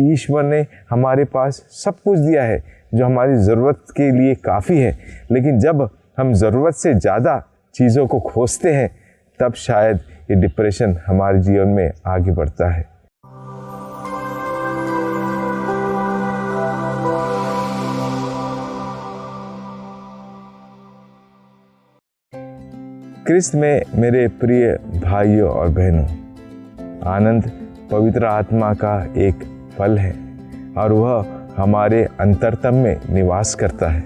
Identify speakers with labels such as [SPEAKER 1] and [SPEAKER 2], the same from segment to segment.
[SPEAKER 1] कि ईश्वर ने हमारे पास सब कुछ दिया है जो हमारी ज़रूरत के लिए काफ़ी है, लेकिन जब हम ज़रूरत से ज़्यादा चीज़ों को खोजते हैं तब शायद ये डिप्रेशन हमारे जीवन में आगे बढ़ता है। क्रिस्त में मेरे प्रिय भाइयों और बहनों, आनंद पवित्र आत्मा का एक फल है और वह हमारे अंतरतम में निवास करता है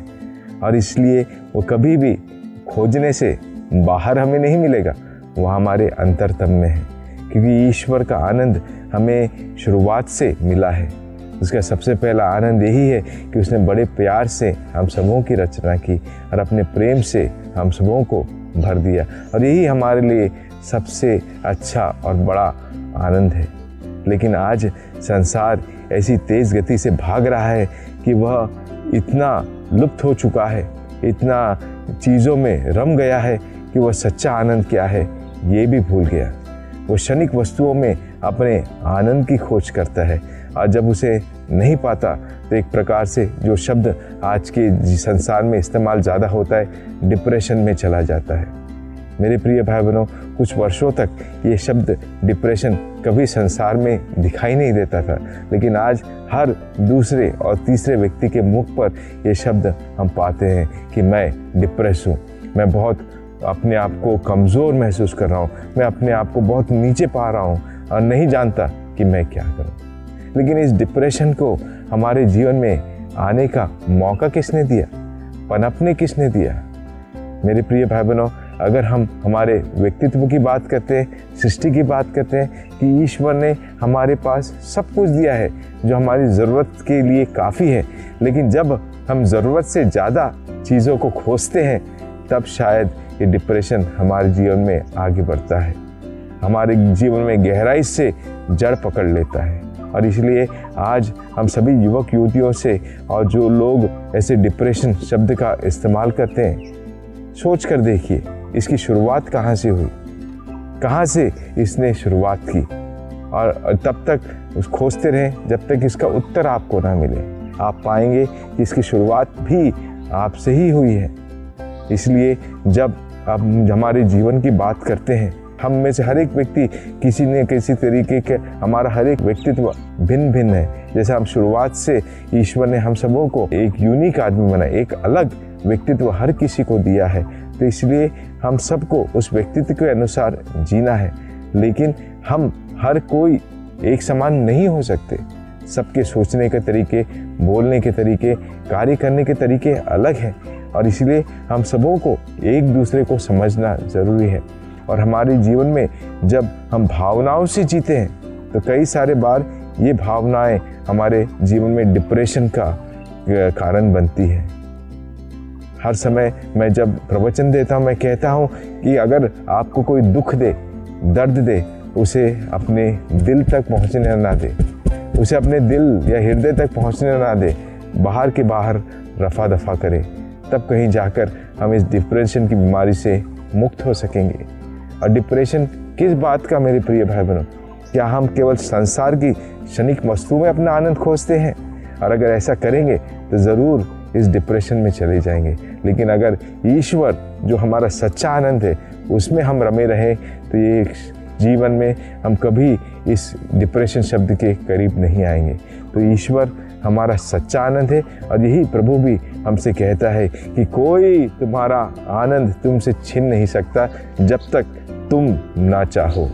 [SPEAKER 1] और इसलिए वो कभी भी खोजने से बाहर हमें नहीं मिलेगा, वह हमारे अंतरतम में है, क्योंकि ईश्वर का आनंद हमें शुरुआत से मिला है। उसका सबसे पहला आनंद यही है कि उसने बड़े प्यार से हम सबों की रचना की और अपने प्रेम से हम सबों को भर दिया, और यही हमारे लिए सबसे अच्छा और बड़ा आनंद है। लेकिन आज संसार ऐसी तेज़ गति से भाग रहा है कि वह इतना लुप्त हो चुका है, इतना चीज़ों में रम गया है कि वह सच्चा आनंद क्या है ये भी भूल गया। वो क्षणिक वस्तुओं में अपने आनंद की खोज करता है और जब उसे नहीं पाता तो एक प्रकार से जो शब्द आज के संसार में इस्तेमाल ज़्यादा होता है, डिप्रेशन में चला जाता है। मेरे प्रिय भाई बहनों, कुछ वर्षों तक ये शब्द डिप्रेशन कभी संसार में दिखाई नहीं देता था, लेकिन आज हर दूसरे और तीसरे व्यक्ति के मुख पर ये शब्द हम पाते हैं कि मैं डिप्रेस हूँ, मैं बहुत अपने आप को कमज़ोर महसूस कर रहा हूँ, मैं अपने आप को बहुत नीचे पा रहा हूँ और नहीं जानता कि मैं क्या करूँ। लेकिन इस डिप्रेशन को हमारे जीवन में आने का मौका किसने दिया, पनपने किसने दिया? मेरे प्रिय भाई बहनों, अगर हम हमारे व्यक्तित्व की बात करते हैं, सृष्टि की बात करते हैं कि ईश्वर ने हमारे पास सब कुछ दिया है जो हमारी ज़रूरत के लिए काफ़ी है, लेकिन जब हम ज़रूरत से ज़्यादा चीज़ों को खोजते हैं तब शायद ये डिप्रेशन हमारे जीवन में आगे बढ़ता है, हमारे जीवन में गहराई से जड़ पकड़ लेता है। और इसलिए आज हम सभी युवक युवतियों से और जो लोग ऐसे डिप्रेशन शब्द का इस्तेमाल करते हैं, सोच कर देखिए इसकी शुरुआत कहाँ से हुई, कहाँ से इसने शुरुआत की, और तब तक खोजते रहें जब तक इसका उत्तर आपको ना मिले। आप पाएंगे कि इसकी शुरुआत भी आपसे ही हुई है। इसलिए जब आप हमारे जीवन की बात करते हैं, हम में से हर एक व्यक्ति किसी न किसी तरीके के, हमारा हर एक व्यक्तित्व भिन्न भिन्न है। जैसे हम शुरुआत से ईश्वर ने हम सबों को एक यूनिक आदमी बनाया, एक अलग व्यक्तित्व हर किसी को दिया है, तो इसलिए हम सबको उस व्यक्तित्व के अनुसार जीना है। लेकिन हम हर कोई एक समान नहीं हो सकते, सबके सोचने के तरीके, बोलने के तरीके, कार्य करने के तरीके अलग हैं, और इसलिए हम सबों को एक दूसरे को समझना ज़रूरी है। और हमारे जीवन में जब हम भावनाओं से जीते हैं तो कई सारे बार ये भावनाएं हमारे जीवन में डिप्रेशन का कारण बनती है। हर समय मैं जब प्रवचन देता हूँ, मैं कहता हूँ कि अगर आपको कोई दुख दे, दर्द दे, उसे अपने दिल तक पहुँचने ना दे, उसे अपने दिल या हृदय तक पहुँचने ना दे, बाहर के बाहर रफा दफा करें, तब कहीं जाकर हम इस डिप्रेशन की बीमारी से मुक्त हो सकेंगे। और डिप्रेशन किस बात का मेरे प्रिय भाई बहनों? क्या हम केवल संसार की क्षणिक वस्तु में अपना आनंद खोजते हैं? और अगर ऐसा करेंगे तो ज़रूर इस डिप्रेशन में चले जाएंगे। लेकिन अगर ईश्वर जो हमारा सच्चा आनंद है उसमें हम रमे रहें तो ये जीवन में हम कभी इस डिप्रेशन शब्द के करीब नहीं आएंगे। तो ईश्वर हमारा सच्चा आनंद है, और यही प्रभु भी हमसे कहता है कि कोई तुम्हारा आनंद तुमसे छीन नहीं सकता जब तक तुम ना चाहो।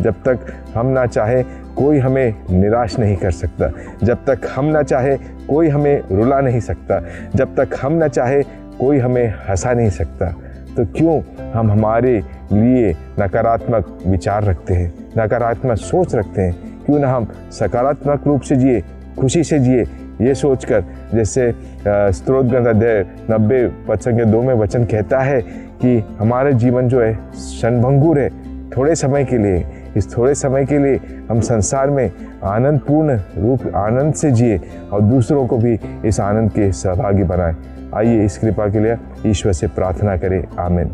[SPEAKER 1] जब तक हम ना चाहे कोई हमें निराश नहीं कर सकता, जब तक हम ना चाहे कोई हमें रुला नहीं सकता, जब तक हम ना चाहे कोई हमें हंसा नहीं सकता। तो क्यों हम हमारे लिए नकारात्मक विचार रखते हैं, नकारात्मक सोच रखते हैं? क्यों ना हम सकारात्मक रूप से जिए, खुशी से जिए, ये सोचकर, जैसे स्तोत्र ग्रंथ अध्याय 90 पद संख्या 2 में वचन कहता है कि हमारा जीवन जो है क्षणभंगुर है, थोड़े समय के लिए। इस थोड़े समय के लिए हम संसार में आनंदपूर्ण रूप आनंद से जिए और दूसरों को भी इस आनंद के सहभागी बनाएं। आइए इस कृपा के लिए ईश्वर से प्रार्थना करें। आमीन।